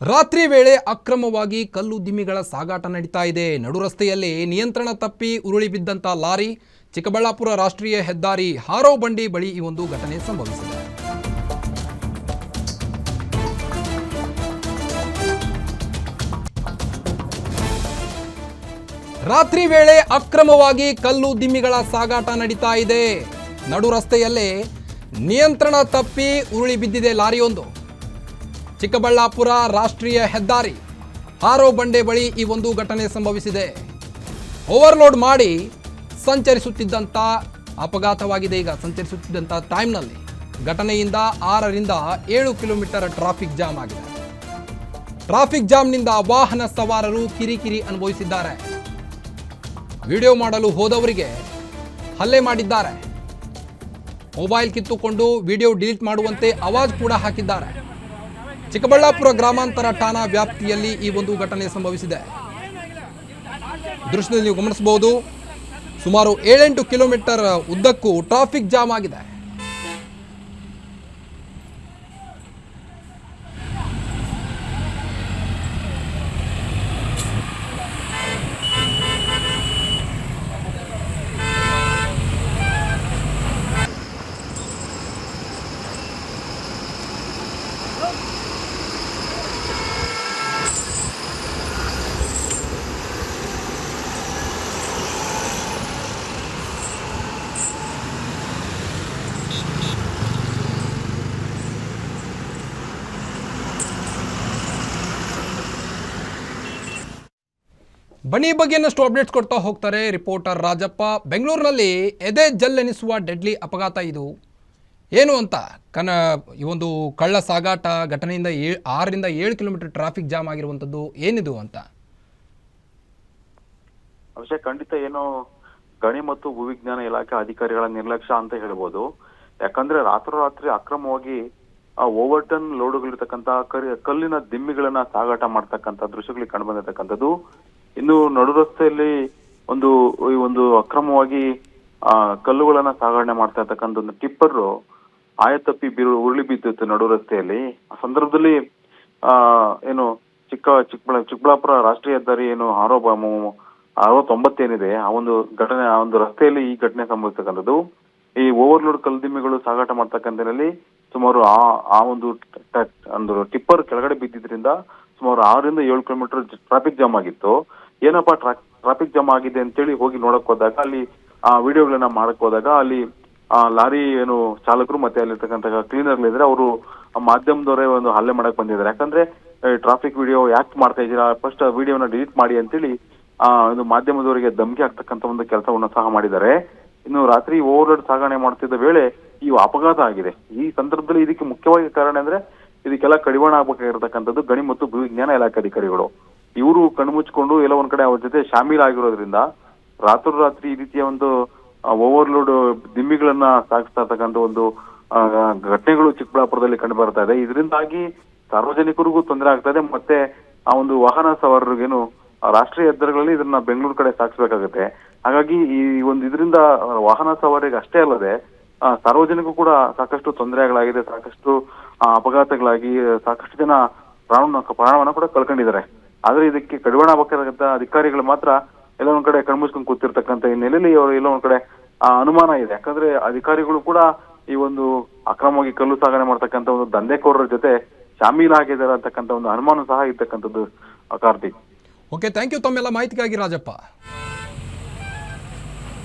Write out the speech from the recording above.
ರಾತ್ರಿ ವೇಳೆ ಅಕ್ರಮವಾಗಿ ಕಲ್ಲು ದಿಮ್ಮಿಗಳ ಸಾಗಾಟ ನಡೀತಾ ಇದೆ. ನಡು ರಸ್ತೆಯಲ್ಲಿ ನಿಯಂತ್ರಣ ತಪ್ಪಿ ಉರುಳಿ ಬಿದ್ದಂತ ಲಾರಿ ಚಿಕ್ಕಬಳ್ಳಾಪುರ ರಾಷ್ಟ್ರೀಯ ಹೆದ್ದಾರಿ ಹಾರೋ ಬಂಡಿ ಬಳಿ ಈ ಒಂದು ಘಟನೆ ಸಂಭವಿಸಿದೆ. ರಾತ್ರಿ ವೇಳೆ ಅಕ್ರಮವಾಗಿ ಕಲ್ಲು ದಿಮ್ಮಿಗಳ ಸಾಗಾಟ ನಡೀತಾ ಇದೆ. ನಡು ರಸ್ತೆಯಲ್ಲೇ ನಿಯಂತ್ರಣ ತಪ್ಪಿ ಉರುಳಿ ಬಿದ್ದಿದೆ ಲಾರಿಯೊಂದು. ಚಿಕ್ಕಬಳ್ಳಾಪುರ ರಾಷ್ಟ್ರೀಯ ಹೆದ್ದಾರಿ ಹಾರೋ ಬಂಡೆ ಬಳಿ ಈ ಒಂದು ಘಟನೆ ಸಂಭವಿಸಿದೆ. ಓವರ್ಲೋಡ್ ಮಾಡಿ ಸಂಚರಿಸುತ್ತಿದ್ದಂಥ ಅಪಘಾತವಾಗಿದೆ. ಈಗ ಸಂಚರಿಸುತ್ತಿದ್ದಂಥ ಟೈಮ್ನಲ್ಲಿ ಘಟನೆಯಿಂದ 6 ರಿಂದ 7 ಕಿಲೋಮೀಟರ್ ಟ್ರಾಫಿಕ್ ಜಾಮ್ ಆಗಿದೆ. ಟ್ರಾಫಿಕ್ ಜಾಮ್ನಿಂದ ವಾಹನ ಸವಾರರು ಕಿರಿಕಿರಿ ಅನುಭವಿಸಿದ್ದಾರೆ. ವಿಡಿಯೋ ಮಾಡಲು ಹೋದವರಿಗೆ ಹಲ್ಲೆ ಮಾಡಿದ್ದಾರೆ. ಮೊಬೈಲ್ ಕಿತ್ತುಕೊಂಡು ವಿಡಿಯೋ ಡಿಲೀಟ್ ಮಾಡುವಂತೆ ಆವಾಜ್ ಕೂಡ ಹಾಕಿದ್ದಾರೆ. ಚಿಕ್ಕಬಳ್ಳಾಪುರ ಗ್ರಾಮಾಂತರ ಠಾಣಾ ವ್ಯಾಪ್ತಿಯಲ್ಲಿ ಈ ಒಂದು ಘಟನೆ ಸಂಭವಿಸಿದೆ. ದೃಶ್ಯದಲ್ಲಿ ನೀವು ಗಮನಿಸಬಹುದು, ಸುಮಾರು 7-8 ಕಿಲೋಮೀಟರ್ ಉದ್ದಕ್ಕೂ ಟ್ರಾಫಿಕ್ ಜಾಮ್ ಆಗಿದೆ. ಬನ್ನಿ ಬಗ್ಗೆ ಇನ್ನಷ್ಟು ಅಪ್ಡೇಟ್ಸ್ ಕೊಡ್ತಾ ಹೋಗ್ತಾರೆ ರಿಪೋರ್ಟರ್ ರಾಜಪ್ಪ. ಬೆಂಗಳೂರಿನಲ್ಲಿ ಎದೆ ಜಲ್ಲೆನಿಸುವ ಡೆಡ್ಲಿ ಅಪಘಾತ ಇದು. ಏನು ಅಂತ ಈ ಒಂದು ಕಳ್ಳ ಸಾಗಾಟ ಘಟನೆಯಿಂದ 6 ರಿಂದ 7 ಕಿಲೋಮೀಟರ್ ಟ್ರಾಫಿಕ್ ಜಾಮ್ ಆಗಿರುವಂಥದ್ದು ಏನಿದು ಅಂತ? ಅಭಿಷೇಕ್, ಖಂಡಿತ ಏನೋ ಗಣಿ ಮತ್ತು ಭೂವಿಜ್ಞಾನ ಇಲಾಖೆ ಅಧಿಕಾರಿಗಳ ನಿರ್ಲಕ್ಷ್ಯ ಅಂತ ಹೇಳ್ಬೋದು. ಯಾಕಂದ್ರೆ ರಾತ್ರೋರಾತ್ರಿ ಅಕ್ರಮವಾಗಿ ಓವರ್ಟರ್ನ್ ಲೋಡುಗಳಿರ್ತಕ್ಕಂಥ ಕಲ್ಲಿನ ದಿಮ್ಮಿಗಳನ್ನ ಸಾಗಾಟ ಮಾಡ್ತಕ್ಕಂಥ ದೃಶ್ಯಗಳಿಗೆ ಕಂಡು ಬಂದಿರತಕ್ಕಂಥದ್ದು. ಇನ್ನು ನಡು ರಸ್ತೆಯಲ್ಲಿ ಒಂದು ಅಕ್ರಮವಾಗಿ ಕಲ್ಲುಗಳನ್ನ ಸಾಗಣೆ ಮಾಡ್ತಾ ಇರ್ತಕ್ಕಂಥ ಒಂದು ಟಿಪ್ಪರ್ ಆಯತಪ್ಪಿ ಉರುಳಿ ಬಿದ್ದಿತ್ತು ನಡು ರಸ್ತೆಯಲ್ಲಿ. ಆ ಸಂದರ್ಭದಲ್ಲಿ ಏನು ಚಿಕ್ಕಬಳ್ಳಾಪುರ ರಾಷ್ಟ್ರೀಯ ಹೆದ್ದಾರಿ ಏನು 69 ಏನಿದೆ ಆ ಒಂದು ಘಟನೆ, ಆ ಒಂದು ರಸ್ತೆಯಲ್ಲಿ ಈ ಘಟನೆ ಸಂಭವಿಸ್ತಕ್ಕಂಥದ್ದು. ಈ ಓವರ್ಲೋಡ್ ಕಲ್ಲುದಿಮ್ಮಿಗಳು ಸಾಗಾಟ ಮಾಡ್ತಕ್ಕಂಥದ್ರಲ್ಲಿ ಸುಮಾರು ಆ ಒಂದು ಟಿಪ್ಪರ್ ಕೆಳಗಡೆ ಬಿದ್ದಿದ್ರಿಂದ ಸುಮಾರು 6 ರಿಂದ 7 ಕಿಲೋಮೀಟರ್ ಟ್ರಾಫಿಕ್ ಜಾಮ್ ಆಗಿತ್ತು. ಏನಪ್ಪಾ ಟ್ರಾಫಿಕ್ ಜಾಮ್ ಆಗಿದೆ ಅಂತೇಳಿ ಹೋಗಿ ನೋಡಕ್ ಹೋದಾಗ, ಅಲ್ಲಿ ಆ ವಿಡಿಯೋಗಳನ್ನ ಮಾಡಕ್ ಹೋದಾಗ ಅಲ್ಲಿ ಲಾರಿ ಏನು ಚಾಲಕರು ಮತ್ತೆ ಅಲ್ಲಿರ್ತಕ್ಕಂಥ ಕ್ಲೀನರ್ಗಳಿದ್ರೆ ಅವರು ಮಾಧ್ಯಮದವರೇ ಒಂದು ಹಲ್ಲೆ ಮಾಡಕ್ ಬಂದಿದ್ದಾರೆ. ಯಾಕಂದ್ರೆ ಟ್ರಾಫಿಕ್ ವಿಡಿಯೋ ಯಾಕೆ ಮಾಡ್ತಾ ಇದ್ದೀರಾ, ಫಸ್ಟ್ ವಿಡಿಯೋನ ಡಿಲೀಟ್ ಮಾಡಿ ಅಂತೇಳಿ ಒಂದು ಮಾಧ್ಯಮದವರಿಗೆ ಧಮಕಿ ಆಗ್ತಕ್ಕಂಥ ಒಂದು ಕೆಲಸವನ್ನು ಸಹ ಮಾಡಿದ್ದಾರೆ. ಇನ್ನು ರಾತ್ರಿ ಓವರ್ಲೋಡ್ ಸಾಗಣೆ ಮಾಡ್ತಿದ್ದ ವೇಳೆ ಈ ಅಪಘಾತ ಆಗಿದೆ. ಈ ಸಂದರ್ಭದಲ್ಲಿ ಇದಕ್ಕೆ ಮುಖ್ಯವಾಗಿ ಕಾರಣ ಅಂದ್ರೆ ಇದಕ್ಕೆಲ್ಲ ಕಡಿವಾಣ ಆಗ್ಬೇಕಾಗಿರ್ತಕ್ಕಂಥದ್ದು ಗಣಿ ಮತ್ತು ಭೂವಿಜ್ಞಾನ ಇಲಾಖೆ ಅಧಿಕಾರಿಗಳು. ಇವರು ಕಣ್ಮುಚ್ಕೊಂಡು ಎಲ್ಲ ಒಂದ್ ಕಡೆ ಅವ್ರ ಜೊತೆ ಶಾಮೀಲಾಗಿರೋದ್ರಿಂದ ರಾತ್ರೋರಾತ್ರಿ ಈ ರೀತಿಯ ಒಂದು ಓವರ್ಲೋಡ್ ದಿಮ್ಮಿಗಳನ್ನ ಸಾಗಿಸ್ತಾ ಇರ್ತಕ್ಕಂಥ ಒಂದು ಘಟನೆಗಳು ಚಿಕ್ಕಬಳ್ಳಾಪುರದಲ್ಲಿ ಕಂಡು ಬರ್ತಾ ಇದೆ. ಇದರಿಂದಾಗಿ ಸಾರ್ವಜನಿಕರಿಗೂ ತೊಂದರೆ ಆಗ್ತಾ ಇದೆ, ಮತ್ತೆ ಆ ಒಂದು ವಾಹನ ಸವಾರರಿಗೇನು ರಾಷ್ಟ್ರೀಯ ಹೆದ್ದಾರಿಗಳಲ್ಲಿ ಇದನ್ನ ಬೆಂಗಳೂರು ಕಡೆ ಸಾಗಿಸ್ಬೇಕಾಗುತ್ತೆ. ಹಾಗಾಗಿ ಇದರಿಂದ ವಾಹನ ಸವಾರಿಗೆ ಅಷ್ಟೇ ಅಲ್ಲದೆ ಸಾರ್ವಜನಿಕರು ಕೂಡ ಸಾಕಷ್ಟು ತೊಂದರೆಗಳಾಗಿದೆ, ಸಾಕಷ್ಟು ಅಪಘಾತಗಳಾಗಿ ಸಾಕಷ್ಟು ಜನ ಪ್ರಾಣವನ್ನ ಕೂಡ ಕಳ್ಕೊಂಡಿದ್ದಾರೆ. ಆದ್ರೆ ಇದಕ್ಕೆ ಕಡಿವಾಣ ಆಗ್ಬೇಕಾದಂತ ಅಧಿಕಾರಿಗಳು ಮಾತ್ರ ಎಲ್ಲ ಒಂದ್ ಕಡೆ ಕಣ್ಮುಚ್ಕೊಂಡು ಕೂತಿರ್ತಕ್ಕಂಥ ಹಿನ್ನೆಲೆಯಲ್ಲಿ ಅವರು ಎಲ್ಲ ಒಂದ್ ಕಡೆ ಅನುಮಾನ ಇದೆ. ಯಾಕಂದ್ರೆ ಅಧಿಕಾರಿಗಳು ಕೂಡ ಈ ಒಂದು ಅಕ್ರಮವಾಗಿ ಕಲ್ಲು ಸಾಗಣೆ ಮಾಡ್ತಕ್ಕಂಥ ಒಂದು ದಂಧೆಕೋರರ ಜೊತೆ ಶಾಮೀಲಾಗಿದ್ದಾರೆ ಅಂತಕ್ಕಂಥ ಒಂದು ಅನುಮಾನ ಸಹ ಇರ್ತಕ್ಕಂಥದ್ದು. ಕಾರ್ತಿಕ್, ಓಕೆ, ಥ್ಯಾಂಕ್ ಯು ತಮ್ಮೆಲ್ಲ ಮಾಹಿತಿಗಾಗಿ ರಾಜಪ್ಪ.